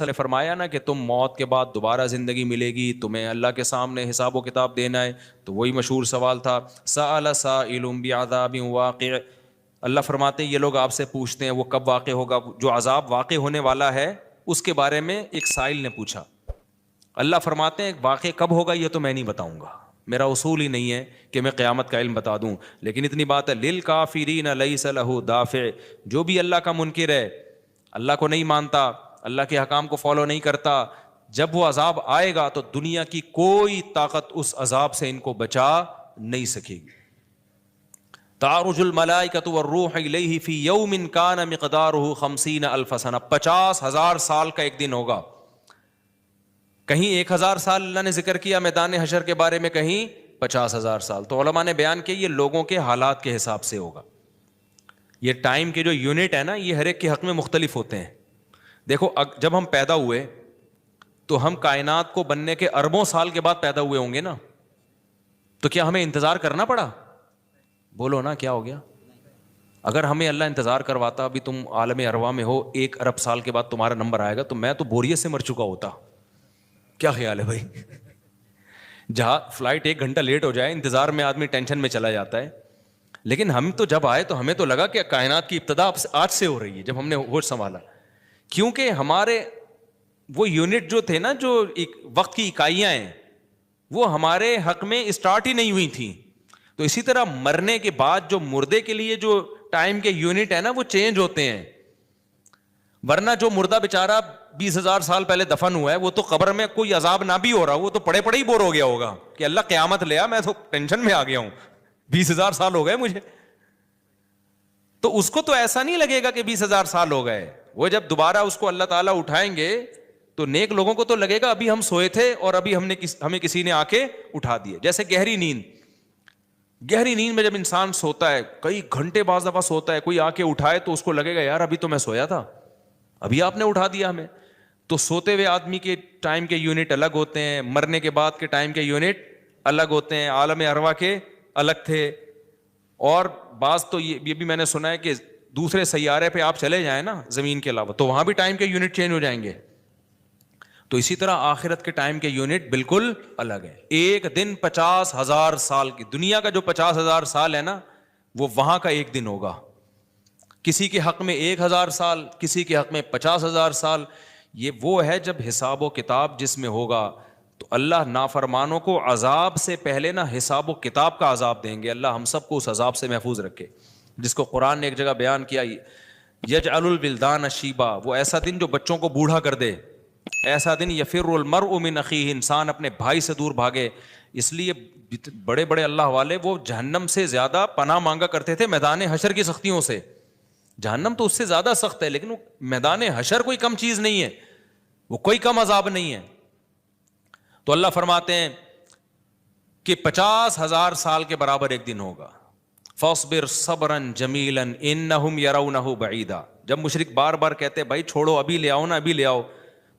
نے فرمایا نا کہ تم موت کے بعد دوبارہ زندگی ملے گی, تمہیں اللہ کے سامنے حساب و کتاب دینا ہے. تو وہی مشہور سوال تھا, سأل سائل بعذاب واقع. اللہ فرماتے ہیں یہ لوگ آپ سے پوچھتے ہیں وہ کب واقع ہوگا, جو عذاب واقع ہونے والا ہے اس کے بارے میں ایک سائل نے پوچھا. اللہ فرماتے ہیں واقع کب ہوگا یہ تو میں نہیں بتاؤں گا, میرا اصول ہی نہیں ہے کہ میں قیامت کا علم بتا دوں, لیکن اتنی بات ہے للکافرین لیس لہ دافع. جو بھی اللہ کا منکر ہے, اللہ کو نہیں مانتا, اللہ کے حکام کو فالو نہیں کرتا, جب وہ عذاب آئے گا تو دنیا کی کوئی طاقت اس عذاب سے ان کو بچا نہیں سکے گی. تعرج الملائکۃ والروح الیہ فی یوم کان مقدارہ 50,000 سنہ. 50,000 سال کا ایک دن ہوگا. کہیں 1,000 سال اللہ نے ذکر کیا میدان حشر کے بارے میں, کہیں 50,000 سال. تو علماء نے بیان کیا یہ لوگوں کے حالات کے حساب سے ہوگا. یہ ٹائم کے جو یونٹ ہے نا یہ ہر ایک کے حق میں مختلف ہوتے ہیں. دیکھو جب ہم پیدا ہوئے تو ہم کائنات کو بننے کے اربوں سال کے بعد پیدا ہوئے ہوں گے نا, تو کیا ہمیں انتظار کرنا پڑا؟ بولو نا کیا ہو گیا؟ اگر ہمیں اللہ انتظار کرواتا, ابھی تم عالم ارواح میں ہو, 1 ارب سال کے بعد تمہارا نمبر آئے گا, تو میں تو بوریت سے مر چکا ہوتا. کیا خیال ہے بھائی؟ جہاں فلائٹ 1 گھنٹہ لیٹ ہو جائے انتظار میں آدمی ٹینشن میں چلا جاتا ہے. لیکن ہم تو جب آئے تو ہمیں تو لگا کہ کائنات کی ابتدا آج سے ہو رہی ہے, جب ہم نے ہوش سنبھالا. کیونکہ ہمارے وہ یونٹ جو تھے نا, جو وقت کی اکائیاں ہیں, وہ ہمارے حق میں اسٹارٹ ہی نہیں ہوئی تھیں. تو اسی طرح مرنے کے بعد جو مردے کے لیے جو ٹائم کے یونٹ ہے نا وہ چینج ہوتے ہیں. ورنہ جو مردہ بیچارہ 20,000 سال پہلے دفن ہوا ہے وہ تو قبر میں کوئی عذاب نہ بھی ہو رہا, وہ تو پڑے پڑے ہی بور ہو گیا ہوگا کہ اللہ قیامت لیا, میں تو ٹینشن میں آ گیا ہوں, 20,000 سال ہو گئے مجھے. تو اس کو تو ایسا نہیں لگے گا کہ 20,000 سال ہو گئے. وہ جب دوبارہ اس کو اللہ تعالیٰ اٹھائیں گے تو نیک لوگوں کو تو لگے گا ابھی ہم سوئے تھے اور ابھی ہمیں کسی نے آ کے اٹھا دیے. جیسے گہری نیند میں جب انسان سوتا ہے, کئی گھنٹے بعض دفعہ سوتا ہے, کوئی آ کے اٹھائے تو اس کو لگے گا یار ابھی تو میں سویا تھا, ابھی آپ نے اٹھا دیا ہمیں. تو سوتے ہوئے آدمی کے ٹائم کے یونٹ الگ ہوتے ہیں, مرنے کے بعد کے ٹائم کے یونٹ الگ ہوتے ہیں, عالم ارواح کے الگ تھے. اور بعض تو یہ بھی میں نے سنا ہے کہ دوسرے سیارے پہ آپ چلے جائیں نا زمین کے علاوہ تو وہاں بھی ٹائم کے یونٹ چینج ہو جائیں گے. تو اسی طرح آخرت کے ٹائم کے یونٹ بالکل الگ ہے. ایک دن 50,000 سال کی, دنیا کا جو 50,000 سال ہے نا وہ وہاں کا ایک دن ہوگا. کسی کے حق میں 1,000 سال, کسی کے حق میں 50,000 سال. یہ وہ ہے جب حساب و کتاب جس میں ہوگا تو اللہ نافرمانوں کو عذاب سے پہلے نا حساب و کتاب کا عذاب دیں گے. اللہ ہم سب کو اس عذاب سے محفوظ رکھے, جس کو قرآن نے ایک جگہ بیان کیا, یجعل الولدان شیبا, وہ ایسا دن جو بچوں کو بوڑھا کر دے, ایسا دن یفر المرء من اخیہ, انسان اپنے بھائی سے دور بھاگے. اس لیے بڑے بڑے اللہ والے وہ جہنم سے زیادہ پناہ مانگا کرتے تھے میدان حشر کی سختیوں سے. جہنم تو اس سے زیادہ سخت ہے, لیکن وہ میدان حشر کوئی کم چیز نہیں ہے, وہ کوئی کم عذاب نہیں ہے. تو اللہ فرماتے ہیں کہ 50,000 سال کے برابر ایک دن ہوگا. فاصبر صبرا جمیلا انہم یرونہ بعیدا. جب مشرک بار بار کہتے بھائی چھوڑو ابھی لے آؤ نا ابھی لے آؤ,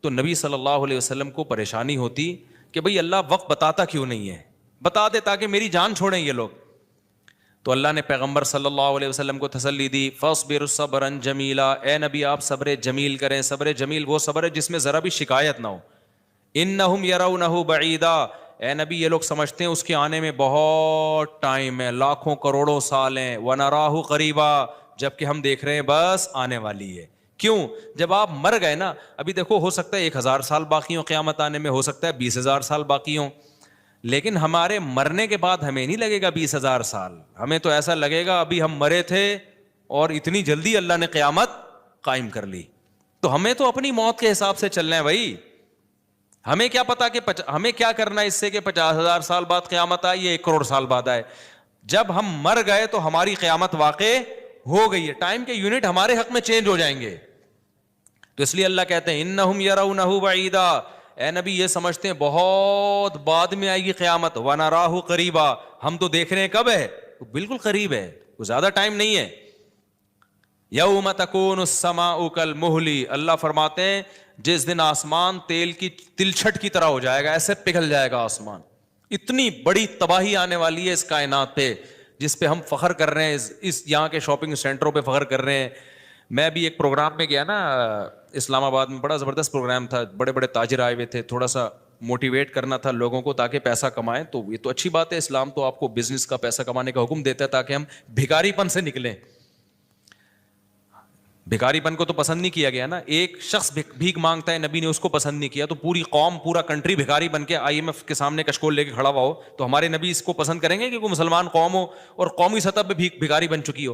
تو نبی صلی اللہ علیہ وسلم کو پریشانی ہوتی کہ بھئی اللہ وقت بتاتا کیوں نہیں ہے, بتا دے تاکہ میری جان چھوڑیں یہ لوگ. تو اللہ نے پیغمبر صلی اللہ علیہ وسلم کو تسلی دی, فاصبر صبرا جمیلا, اے نبی آپ صبر جمیل کریں. صبر جمیل وہ صبر ہے جس میں ذرا بھی شکایت نہ ہو. انہم یرونہ بعیدا, اے نبی یہ لوگ سمجھتے ہیں اس کے آنے میں بہت ٹائم ہے, لاکھوں کروڑوں سال ہیں. ونراہ قریبا, جبکہ ہم دیکھ رہے ہیں بس آنے والی ہے. کیوں؟ جب آپ مر گئے نا, ابھی دیکھو ہو سکتا ہے 1,000 سال باقی ہوں قیامت آنے میں, ہو سکتا ہے 20,000 سال باقی ہوں, لیکن ہمارے مرنے کے بعد ہمیں نہیں لگے گا 20,000 سال, ہمیں تو ایسا لگے گا ابھی ہم مرے تھے اور اتنی جلدی اللہ نے قیامت قائم کر لی. تو ہمیں تو اپنی موت کے حساب سے چلنا ہے بھائی. ہمیں کیا پتا کہ ہمیں کیا کرنا ہے اس سے کہ 50,000 سال بعد قیامت آئے یا 1 کروڑ سال بعد آئے. جب ہم مر گئے تو ہماری قیامت واقع ہو گئی ہے, ٹائم کے یونٹ ہمارے حق میں چینج ہو جائیں گے. تو اس لیے اللہ کہتے ہیں انہم یرونہ بعیدا, اے نبی یہ سمجھتے ہیں بہت بعد میں آئے گی قیامت. ونراہ قریبا, ہم تو دیکھ رہے ہیں کب ہے, بالکل قریب ہے, وہ زیادہ ٹائم نہیں ہے. یوم تکون السماء کالمہل, اللہ فرماتے ہیں جس دن آسمان تیل کی تلچھٹ کی طرح ہو جائے گا, ایسے پگھل جائے گا آسمان. اتنی بڑی تباہی آنے والی ہے اس کائنات پہ جس پہ ہم فخر کر رہے ہیں, اس یہاں کے شاپنگ سینٹروں پہ فخر کر رہے ہیں. میں بھی ایک پروگرام میں گیا نا اسلام آباد میں بڑا زبردست پروگرام تھا, بڑے بڑے تاجر آئے ہوئے تھے, تھوڑا سا موٹیویٹ کرنا تھا لوگوں کو تاکہ پیسہ کمائیں. تو یہ تو اچھی بات ہے, اسلام تو آپ کو بزنس کا پیسہ کمانے کا حکم دیتا ہے تاکہ ہم بھکاری پن سے نکلیں. بھکاری پن کو تو پسند نہیں کیا گیا نا, ایک شخص بھیک مانگتا ہے, نبی نے اس کو پسند نہیں کیا, تو پوری قوم پورا کنٹری بھکاری بن کے IMF کے سامنے کشکول لے کے کھڑا ہوا ہو تو ہمارے نبی اس کو پسند کریں گے کہ کوئی مسلمان قوم ہو اور قومی سطح پہ بھکاری بن چکی ہو؟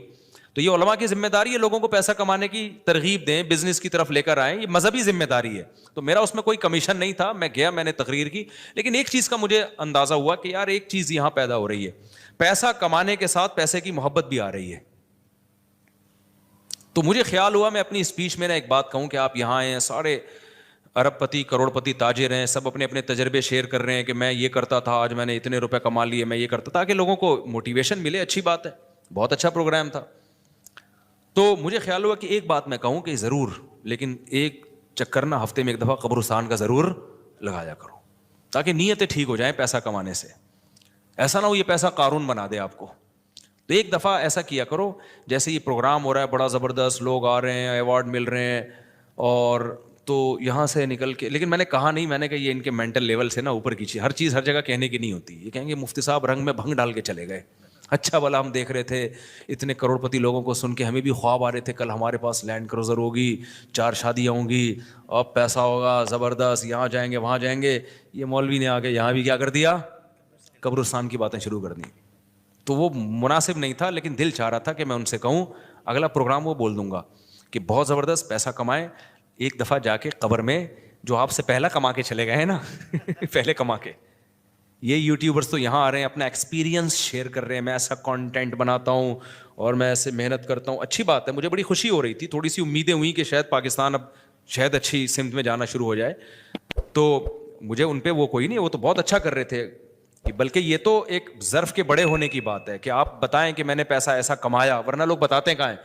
تو یہ علماء کی ذمہ داری ہے لوگوں کو پیسہ کمانے کی ترغیب دیں, بزنس کی طرف لے کر آئیں, یہ مذہبی ذمہ داری ہے. تو میرا اس میں کوئی کمیشن نہیں تھا, میں گیا, میں نے تقریر کی, لیکن ایک چیز کا مجھے اندازہ ہوا کہ یار ایک چیز یہاں پیدا ہو رہی ہے, پیسہ کمانے کے ساتھ پیسے کی محبت بھی آ رہی ہے. تو مجھے خیال ہوا میں اپنی اسپیچ میں نا ایک بات کہوں کہ آپ یہاں آئے ہیں, سارے ارب پتی کروڑ پتی تاجر ہیں, سب اپنے اپنے تجربے شیئر کر رہے ہیں کہ میں یہ کرتا تھا, آج میں نے اتنے روپے کما لیے, میں یہ کرتا, تاکہ لوگوں کو موٹیویشن ملے. اچھی بات ہے, بہت اچھا پروگرام تھا. تو مجھے خیال ہوا کہ ایک بات میں کہوں کہ ضرور, لیکن ایک چکر نا ہفتے میں ایک دفعہ قبرستان کا ضرور لگایا کرو تاکہ نیتیں ٹھیک ہو جائیں پیسہ کمانے سے. ایسا نہ ہو یہ پیسہ قارون بنا دے آپ کو. تو ایک دفعہ ایسا کیا کرو, جیسے یہ پروگرام ہو رہا ہے بڑا زبردست, لوگ آ رہے ہیں, ایوارڈ مل رہے ہیں, اور تو یہاں سے نکل کے, لیکن میں نے کہا نہیں, میں نے کہا یہ ان کے مینٹل لیول سے نا اوپر کی چیز, ہر چیز ہر جگہ کہنے کی نہیں ہوتی. یہ کہیں گے مفتی صاحب رنگ میں بھنگ ڈال کے چلے گئے, اچھا بھلا ہم دیکھ رہے تھے اتنے کروڑ پتی لوگوں کو سن کے ہمیں بھی خواب آ رہے تھے, کل ہمارے پاس لینڈ کروزر ہوگی, 4 شادیاں ہوں گی, اب پیسہ ہوگا زبردست, یہاں جائیں گے وہاں جائیں گے. یہ مولوی نے آ کے یہاں بھی کیا کر دیا, قبرستان کی باتیں شروع کر دی. تو وہ مناسب نہیں تھا, لیکن دل چاہ رہا تھا کہ میں ان سے کہوں اگلا پروگرام وہ بول دوں گا کہ بہت زبردست پیسہ کمائیں, ایک دفعہ جا کے قبر میں جو آپ سے پہلا کما کے چلے گئے ہیں نا پہلے کما کے, یہ یوٹیوبرس تو یہاں آ رہے ہیں اپنا ایکسپیرینس شیئر کر رہے ہیں, میں ایسا کانٹینٹ بناتا ہوں اور میں ایسے محنت کرتا ہوں. اچھی بات ہے, مجھے بڑی خوشی ہو رہی تھی, تھوڑی سی امیدیں ہوئیں کہ شاید پاکستان اب شاید اچھی سمت میں جانا شروع ہو جائے. تو مجھے ان پہ وہ کوئی نہیں, وہ تو بہت اچھا کر رہے تھے, بلکہ یہ تو ایک ظرف کے بڑے ہونے کی بات ہے کہ آپ بتائیں کہ میں نے پیسہ ایسا کمایا, ورنہ لوگ بتاتے کہاں ہیں.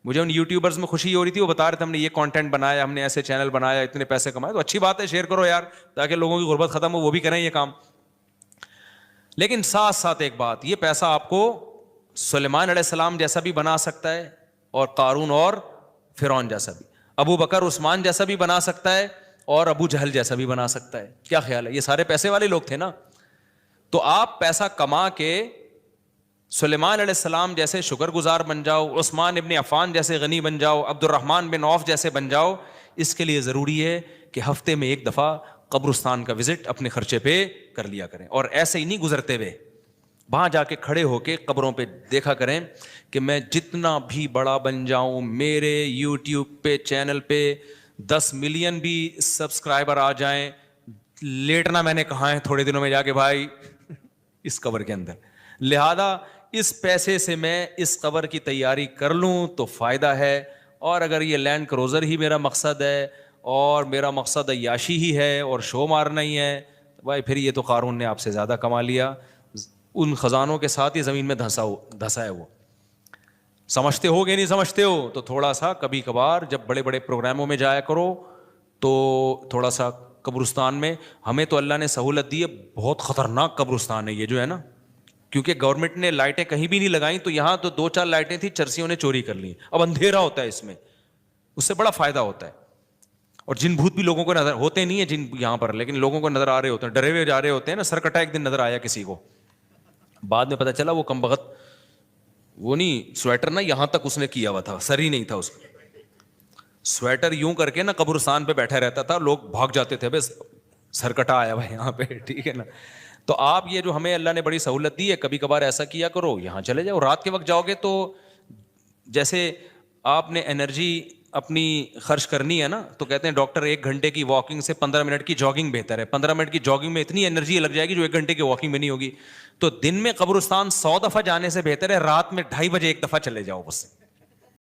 مجھے ان یوٹیوبرز میں خوشی ہو رہی تھی, وہ بتا رہے تھے ہم نے یہ کانٹینٹ بنایا, ہم نے ایسے چینل بنایا, اتنے پیسے کمائے. تو اچھی بات ہے, شیئر کرو یار تاکہ لوگوں کی غربت ختم ہو, وہ بھی کریں یہ کام. لیکن ساتھ ساتھ ایک بات, یہ پیسہ آپ کو سلیمان علیہ السلام جیسا بھی بنا سکتا ہے, اور قارون اور فرعون جیسا بھی, ابو بکر عثمان جیسا بھی بنا سکتا ہے, اور ابو جہل جیسا بھی بنا سکتا ہے. کیا خیال ہے, یہ سارے پیسے والے لوگ تھے نا. تو آپ پیسہ کما کے سلیمان علیہ السلام جیسے شکر گزار بن جاؤ, عثمان ابن عفان جیسے غنی بن جاؤ, عبد الرحمن بن عوف جیسے بن جاؤ. اس کے لیے ضروری ہے کہ ہفتے میں ایک دفعہ قبرستان کا وزٹ اپنے خرچے پہ کر لیا کریں, اور ایسے ہی نہیں گزرتے ہوئے, وہاں جا کے کھڑے ہو کے قبروں پہ دیکھا کریں کہ میں جتنا بھی بڑا بن جاؤں, میرے یوٹیوب پہ چینل پہ 10 ملین بھی سبسکرائبر آ جائیں, لیٹنا میں نے کہا ہے تھوڑے دنوں میں جا کے بھائی اس قبر کے اندر. لہذا اس پیسے سے میں اس قبر کی تیاری کر لوں تو فائدہ ہے, اور اگر یہ لینڈ کروزر ہی میرا مقصد ہے اور میرا مقصد عیاشی ہی ہے اور شو مارنا ہی ہے, بھائی پھر یہ تو قارون نے آپ سے زیادہ کما لیا, ان خزانوں کے ساتھ ہی زمین میں دھسا ہے وہ. سمجھتے ہو کہ نہیں سمجھتے ہو؟ تو تھوڑا سا کبھی کبھار جب بڑے بڑے پروگراموں میں جایا کرو تو تھوڑا سا قبرستان میں, ہمیں تو اللہ نے سہولت دی ہے, بہت خطرناک قبرستان ہے یہ جو ہے نا, کیونکہ گورنمنٹ نے لائٹیں کہیں بھی نہیں لگائیں, تو یہاں تو 2-4 لائٹیں تھیں, چرسیوں نے چوری کر لی. اب اندھیرا ہوتا ہے اس میں, اس سے بڑا فائدہ ہوتا ہے. اور جن بھوت بھی لوگوں کو نظر ہوتے نہیں ہیں جن یہاں پر, لیکن لوگوں کو نظر آ رہے ہوتے ہیں, ڈرے ہوئے جا رہے ہوتے ہیں نا. سرکٹا ایک دن نظر آیا کسی کو, بعد میں پتا چلا وہ کمبخت وہ نہیں سویٹر نا یہاں تک اس نے کیا ہوا تھا, سر ہی نہیں تھا اس کا. سویٹر یوں کر کے نا قبرستان پہ بیٹھا رہتا تھا, لوگ بھاگ جاتے تھے, بس سرکٹا آیا ہوا یہاں پہ, ٹھیک ہے نا. تو آپ یہ جو ہمیں اللہ نے بڑی سہولت دی ہے, کبھی کبھار ایسا کیا کرو, یہاں چلے جاؤ. رات کے وقت جاؤ گے تو جیسے آپ نے انرجی اپنی خرچ کرنی ہے نا, تو کہتے ہیں ڈاکٹر 1 گھنٹے کی واکنگ سے 15 منٹ کی جاگنگ بہتر ہے. 15 منٹ کی جاگنگ میں اتنی انرجی لگ جائے گی جو 1 گھنٹے کی واکنگ میں نہیں ہوگی. تو دن میں قبرستان 100 دفعہ جانے سے بہتر ہے رات میں 2:30 بجے 1 دفعہ چلے جاؤ بس.